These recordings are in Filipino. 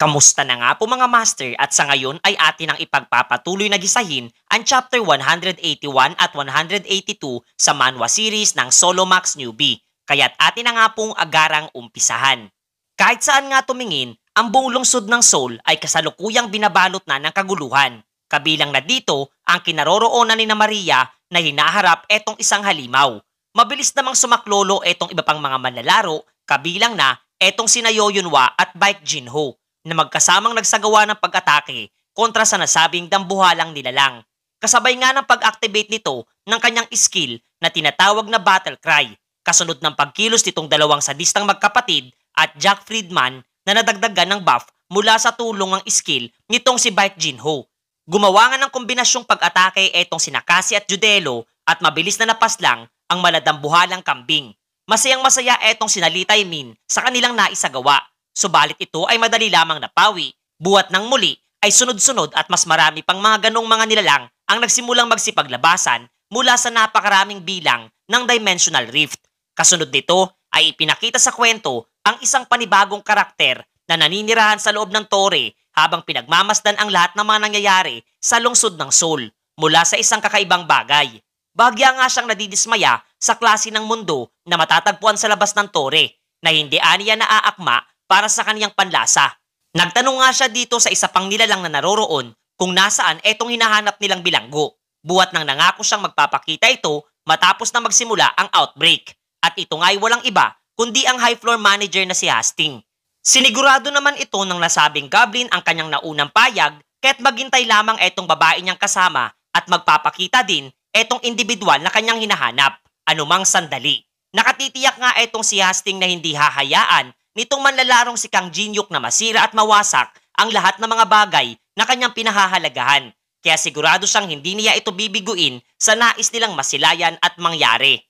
Kamusta na nga po mga master at sa ngayon ay atin ang ipagpapatuloy na gisahin ang chapter 181 at 182 sa manhwa series ng Solo Max Newbie, kaya't atin na nga pong agarang umpisahan. Kahit saan nga tumingin, ang buong lungsod ng Seoul ay kasalukuyang binabalot na ng kaguluhan. Kabilang na dito ang kinaroroonan ni na Maria na hinaharap etong isang halimaw. Mabilis namang sumaklolo etong iba pang mga manlalaro, kabilang na etong sina Yoyunwa at Baek Jinho, na magkasamang nagsagawa ng pag-atake kontra sa nasabing dambuhalang nilalang. Kasabay nga ng pag-activate nito ng kanyang skill na tinatawag na Battle Cry, kasunod ng pagkilos nitong dalawang sadistang magkapatid at Jack Friedman na nadagdagan ng buff mula sa tulong ng skill nitong si Baek Jinho. Gumawa nga ng kombinasyong pag-atake etong sina Cassie at Judelo at mabilis na napaslang ang maladambuhalang kambing. Masayang-masaya etong sina Lee Tae-min sa kanilang naisagawa. Subalit ito ay madali lamang napawi. Buhat ng muli ay sunod-sunod at mas marami pang mga ganong mga nilalang ang nagsimulang magsipaglabasan mula sa napakaraming bilang ng Dimensional Rift. Kasunod nito ay ipinakita sa kwento ang isang panibagong karakter na naninirahan sa loob ng tore habang pinagmamasdan ang lahat ng mga nangyayari sa lungsod ng Seoul mula sa isang kakaibang bagay. Bahagya nga siyang nadidismaya sa klase ng mundo na matatagpuan sa labas ng tore na hindi aniya naaakma para sa kaniyang panlasa. Nagtanong nga siya dito sa isa pang nilalang na naroroon kung nasaan etong hinahanap nilang bilanggo. Buhat nang nangako siyang magpapakita ito matapos na magsimula ang outbreak. At ito nga ay walang iba kundi ang high floor manager na si Hastings. Sinigurado naman ito ng nasabing goblin ang kanyang naunang payag kaya't maghintay lamang etong babae niyang kasama at magpapakita din etong individual na kanyang hinahanap anumang sandali. Nakatitiyak nga etong si Hastings na hindi hahayaan nitong manlalarong si Kang Jin-hyuk na masira at mawasak ang lahat ng mga bagay na kanyang pinahahalagahan. Kaya sigurado siyang hindi niya ito bibiguin sa nais nilang masilayan at mangyari.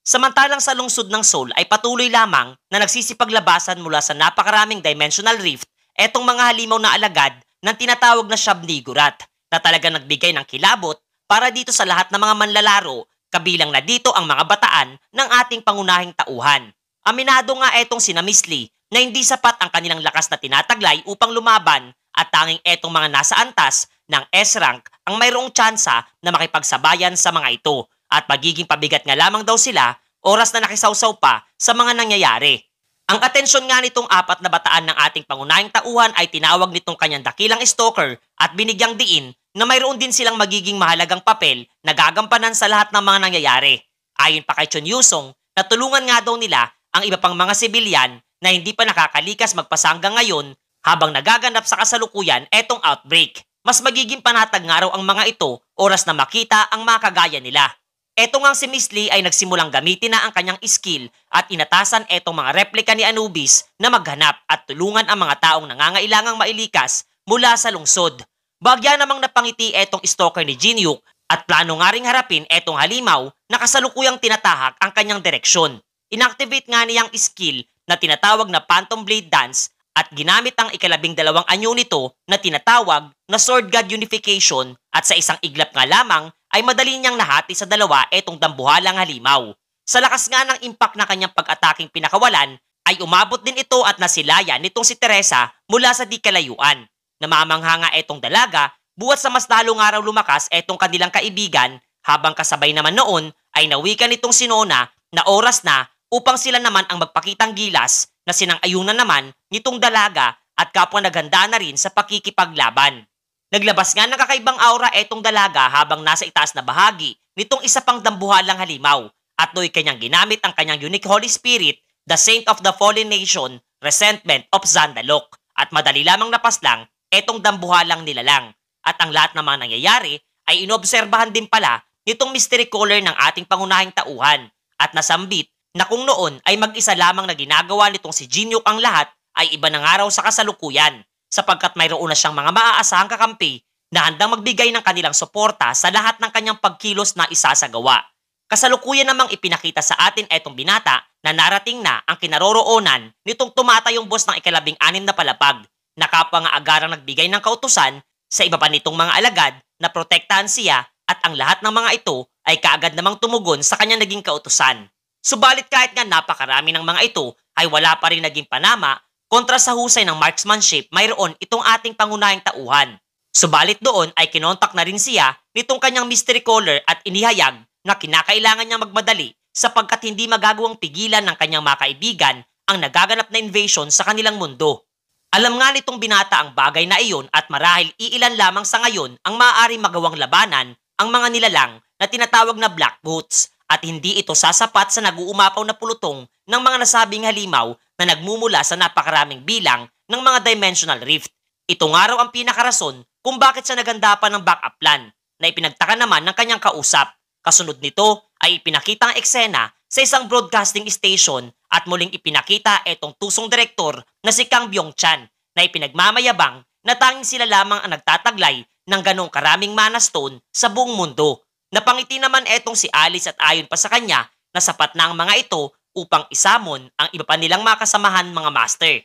Samantalang sa lungsod ng Seoul ay patuloy lamang na nagsisipaglabasan mula sa napakaraming Dimensional Rift etong mga halimaw na alagad ng tinatawag na Shabnigurat na talagang nagbigay ng kilabot para dito sa lahat ng mga manlalaro, kabilang na dito ang mga bataan ng ating pangunahing tauhan. Aminado nga etong sina Miss Lee na hindi sapat ang kanilang lakas na tinataglay upang lumaban at tanging etong mga nasa antas ng S-rank ang mayroong tsansa na makipagsabayan sa mga ito at magiging pabigat nga lamang daw sila oras na nakisawsaw pa sa mga nangyayari. Ang atensyon nga nitong apat na bataan ng ating pangunahing tauhan ay tinawag nitong kanyang dakilang stalker at binigyang diin na mayroon din silang magiging mahalagang papel na gagampanan sa lahat ng mga nangyayari. Ayon pa kay Chon Yusong, natulungan nga daw nila ang iba pang mga sibilyan na hindi pa nakakalikas magpasa hanggang ngayon habang nagaganap sa kasalukuyan etong outbreak. Mas magiging panatag nga raw ang mga ito oras na makita ang mga kagaya nila. Eto ngang si Miss Lee ay nagsimulang gamitin na ang kanyang skill at inatasan etong mga replika ni Anubis na maghanap at tulungan ang mga taong nangangailangang mailikas mula sa lungsod. Bagya namang napangiti etong stalker ni Jin-hyuk at plano nga ring harapin etong halimaw na kasalukuyang tinatahak ang kanyang direksyon. Inactivate nga niyang skill na tinatawag na Phantom Blade Dance at ginamit ang ika-12 anyo nito na tinatawag na Sword God Unification at sa isang iglap nga lamang ay madali niyang nahati sa dalawa etong dambuhalang halimaw. Sa lakas nga ng impact na kanyang pag-ataking pinakawalan ay umabot din ito at nasilayan nitong si Teresa mula sa di kalayuan. Namamangha nga etong dalaga buhat sa mas lalo nga raw lumakas etong kanilang kaibigan habang kasabay naman noon ay nawikan nitong si Nona na oras na upang sila naman ang magpakitang gilas na sinang-ayunan naman nitong dalaga at kapwa naghanda na rin sa pakikipaglaban. Naglabas nga ng kakaibang aura etong dalaga habang nasa itaas na bahagi nitong isa pang dambuhalang halimaw at do'y kanyang ginamit ang kanyang unique Holy Spirit, the Saint of the Fallen Nation, Resentment of Zandalok at madali lamang napaslang etong dambuhalang nilalang. At ang lahat ng mga nangyayari ay inobserbahan din pala nitong mystery caller ng ating pangunahing tauhan at nasambit na kung noon ay mag-isa lamang na ginagawa nitong si Jin-hyuk ang lahat ay iba na nga raw sa kasalukuyan sapagkat mayroon na siyang mga maaasahang kakampi na handang magbigay ng kanilang suporta sa lahat ng kanyang pagkilos na isasagawa. Kasalukuyan namang ipinakita sa atin etong binata na narating na ang kinaroroonan nitong tumatayong boss ng ika-16 na palapag na kapwa nga agarang nagbigay ng kautusan sa iba pa nitong mga alagad na protektahan siya at ang lahat ng mga ito ay kaagad namang tumugon sa kanyang naging kautusan. Subalit kahit nga napakarami ng mga ito ay wala pa rin naging panama kontra sa husay ng marksmanship mayroon itong ating pangunahing tauhan. Subalit doon ay kinontak na rin siya nitong kanyang mystery caller at inihayag na kinakailangan niyang magmadali sapagkat hindi magagawang pigilan ng kanyang mga kaibigan ang nagaganap na invasion sa kanilang mundo. Alam nga nitong binata ang bagay na iyon at marahil iilan lamang sa ngayon ang maaaring magawang labanan ang mga nilalang na tinatawag na Black Boots at hindi ito sasapat sa nag-uumapaw na pulutong ng mga nasabing halimaw na nagmumula sa napakaraming bilang ng mga dimensional rift. Ito nga raw ang pinakarason kung bakit siya nagandapan ng backup plan na ipinagtaka naman ng kanyang kausap. Kasunod nito ay ipinakita ang eksena sa isang broadcasting station at muling ipinakita itong tusong direktor na si Kang Byung-chan na ipinagmamayabang na tanging sila lamang ang nagtataglay ng ganong karaming mana stone sa buong mundo. Napangiti naman etong si Alice at ayon pa sa kanya na sapat na ang mga ito upang isamon ang iba pa nilang makasamahan mga master.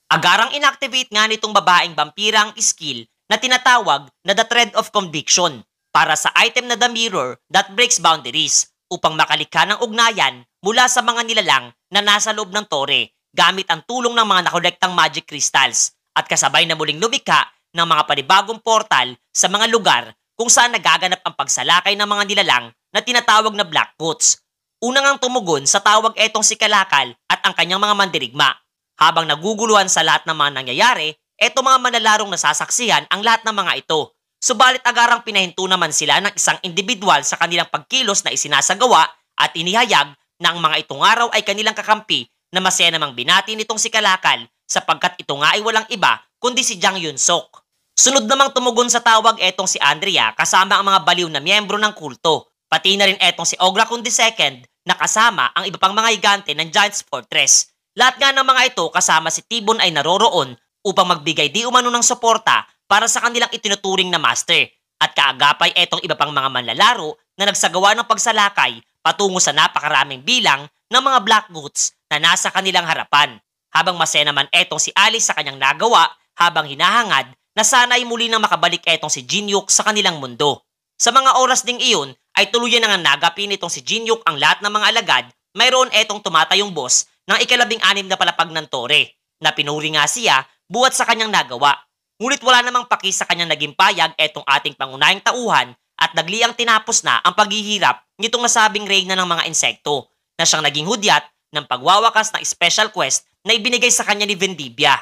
Agarang inactivate nga nitong babaeng vampira ang skill na tinatawag na The Thread of Conviction para sa item na The Mirror that Breaks Boundaries upang makalikha ng ugnayan mula sa mga nilalang na nasa loob ng tore gamit ang tulong ng mga nakolektang magic crystals at kasabay na muling lumikha ng mga panibagong portal sa mga lugar kung saan nagaganap ang pagsalakay ng mga nilalang na tinatawag na Black Boots. Unang ang tumugon sa tawag etong si Kalakal at ang kanyang mga mandirigma. Habang naguguluhan sa lahat ng mga nangyayari, etong mga manalarong nasasaksihan ang lahat ng mga ito. Subalit agarang pinahinto naman sila ng isang individual sa kanilang pagkilos na isinasagawa at inihayag na ang mga itong araw ay kanilang kakampi na masaya namang binati nitong si Kalakal sapagkat ito nga ay walang iba kundi si Jang Yun-sok. Sunod namang tumugon sa tawag etong si Andrea kasama ang mga baliw na miyembro ng kulto. Pati na rin etong si Ograkun II na kasama ang iba pang mga higante ng Giant's Fortress. Lahat nga ng mga ito kasama si Tibon ay naroroon upang magbigay di umano ng suporta para sa kanilang itinuturing na master. At kaagapay etong iba pang mga manlalaro na nagsagawa ng pagsalakay patungo sa napakaraming bilang ng mga Black Boots na nasa kanilang harapan. Habang masaya naman etong si Alice sa kanyang nagawa habang hinahangad na sana ay muli nang makabalik etong si Jinyuk sa kanilang mundo. Sa mga oras ding iyon ay tuluyan na nga nagapin itong si Jinyuk ang lahat ng mga alagad, mayroon etong tumatayong boss ng ika-16 na palapag ng tore na pinuri nga siya buhat sa kanyang nagawa. Ngunit wala namang paki sa kanyang naging payag etong ating pangunahing tauhan at nagliang tinapos na ang paghihirap nitong nasabing reyna ng mga insekto na siyang naging hudyat ng pagwawakas ng special quest na ibinigay sa kanya ni Vendivia.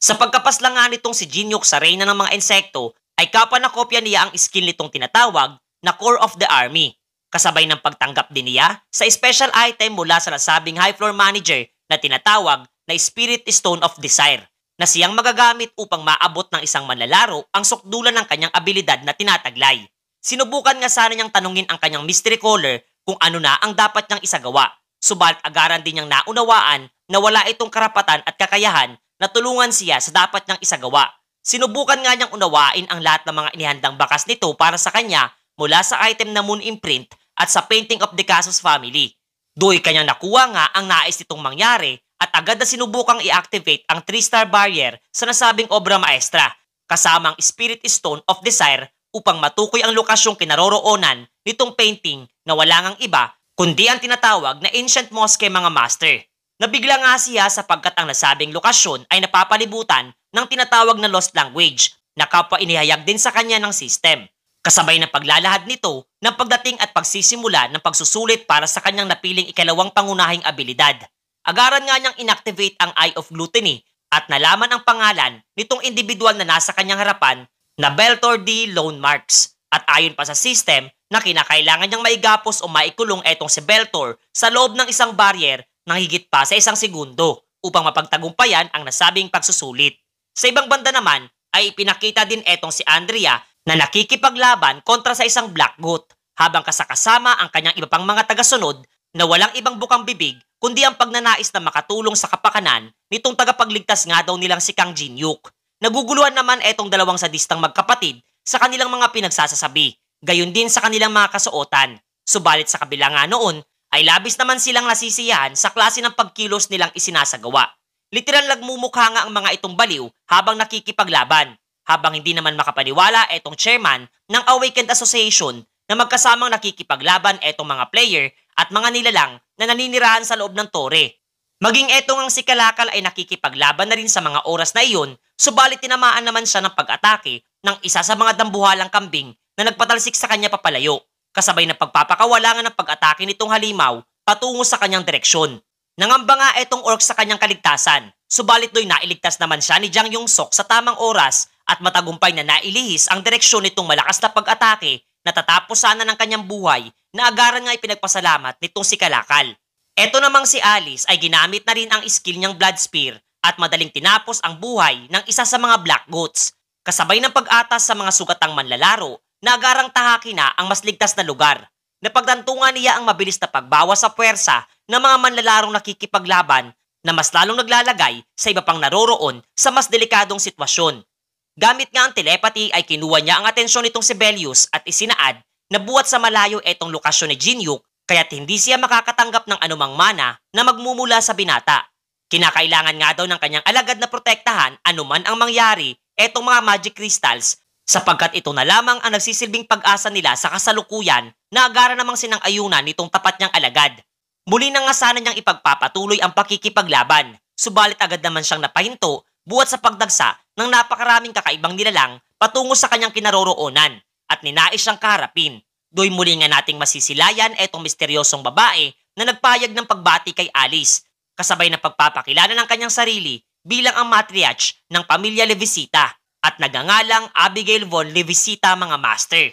Sa pagkapaslang nga nitong si Jinyuk sa reyna ng mga insekto ay kapwa na kopya niya ang skill nitong tinatawag na Core of the Army. Kasabay ng pagtanggap din niya sa special item mula sa nasabing high floor manager na tinatawag na Spirit Stone of Desire na siyang magagamit upang maabot ng isang manlalaro ang sukdulan ng kanyang abilidad na tinataglay. Sinubukan nga sana niyang tanungin ang kanyang mystery caller kung ano na ang dapat niyang isagawa. Subalit agaran din niyang naunawaan na wala itong karapatan at kakayahan na tulungan siya sa dapat niyang isagawa. Sinubukan nga niyang unawain ang lahat ng mga inihandang bakas nito para sa kanya mula sa item na Moon Imprint at sa Painting of the Casus Family. Do'y kanyang nakuha nga ang nais nitong mangyari at agad na sinubukang i-activate ang 3-star barrier sa nasabing obra maestra kasama ang Spirit Stone of Desire upang matukoy ang lokasyong kinaroroonan nitong painting na wala ngang iba kundi ang tinatawag na Ancient Mosque mga master. Nabigla nga siya sapagkat ang nasabing lokasyon ay napapalibutan ng tinatawag na Lost Language na kapwa inihayag din sa kanya ng system. Kasabay ng paglalahad nito ng pagdating at pagsisimula ng pagsusulit para sa kanyang napiling ikalawang pangunahing abilidad. Agaran nga niyang inactivate ang Eye of Gluttony at nalaman ang pangalan nitong individual na nasa kanyang harapan na Beltor D. Lone Marks. At ayon pa sa system na kinakailangan niyang maigapos o maikulong etong si Beltor sa loob ng isang barrier ng higit pa sa 1 segundo upang mapagtagumpayan ang nasabing pagsusulit. Sa ibang banda naman ay ipinakita din etong si Andrea na nakikipaglaban kontra sa isang Black Boot habang kasakasama ang kanyang iba pang mga tagasunod na walang ibang bukang bibig kundi ang pagnanais na makatulong sa kapakanan nitong tagapagligtas nga daw nilang si Kang Jinyuk. Naguguluhan naman etong dalawang sadistang magkapatid sa kanilang mga pinagsasasabi, gayon din sa kanilang mga kasuotan. Subalit sa kabila nga noon ay labis naman silang nasisiyahan sa klase ng pagkilos nilang isinasagawa. Literal nagmumukha nga ang mga itong baliw habang nakikipaglaban. Habang hindi naman makapaniwala etong chairman ng Awakened Association na magkasamang nakikipaglaban etong mga player at mga nilalang na naninirahan sa loob ng tore. Maging etong ang si Kalakal ay nakikipaglaban na rin sa mga oras na iyon, subalit tinamaan naman siya ng pag-atake ng isa sa mga dambuhalang kambing na nagpatalsik sa kanya papalayo, kasabay ng pagpapakawalangan ng pag-atake nitong halimaw patungo sa kanyang direksyon. Nangamba nga etong orc sa kanyang kaligtasan, subalit do'y nailigtas naman siya ni Jang Yong-sok sa tamang oras at matagumpay na nailihis ang direksyon nitong malakas na pag-atake na tatapos sana ng kanyang buhay na agaran nga ipinagpasalamat nitong si Kalakal. Eto namang si Alice ay ginamit na rin ang skill niyang Blood Spear at madaling tinapos ang buhay ng isa sa mga Black Goats, kasabay ng pag-atas sa mga sugatang manlalaro na agarang tahaki na ang mas ligtas na lugar. Napagtantungan niya ang mabilis na pagbawas sa puwersa ng mga manlalarong nakikipaglaban na mas lalong naglalagay sa iba pang naroroon sa mas delikadong sitwasyon. Gamit nga ang telepathy ay kinuha niya ang atensyon nitong si Belius at isinaad na buhat sa malayo etong lokasyon ni Jinyuk kaya't hindi siya makakatanggap ng anumang mana na magmumula sa binata. Kinakailangan nga daw ng kanyang alagad na protektahan anuman ang mangyari etong mga magic crystals sapagkat ito na lamang ang nagsisilbing pag-asa nila sa kasalukuyan na agara namang sinang-ayunan nitong tapat niyang alagad. Muli na nga sana niyang ipagpapatuloy ang pakikipaglaban, subalit agad naman siyang napahinto buhat sa pagdagsa ng napakaraming kakaibang nilalang patungo sa kanyang kinaroroonan at ninais siyang kaharapin. Do'y muli nga nating masisilayan etong misteryosong babae na nagpayag ng pagbati kay Alice, kasabay ng pagpapakilala ng kanyang sarili bilang ang matriarch ng pamilya Levisita at nagangalang Abigail von Levisita mga master.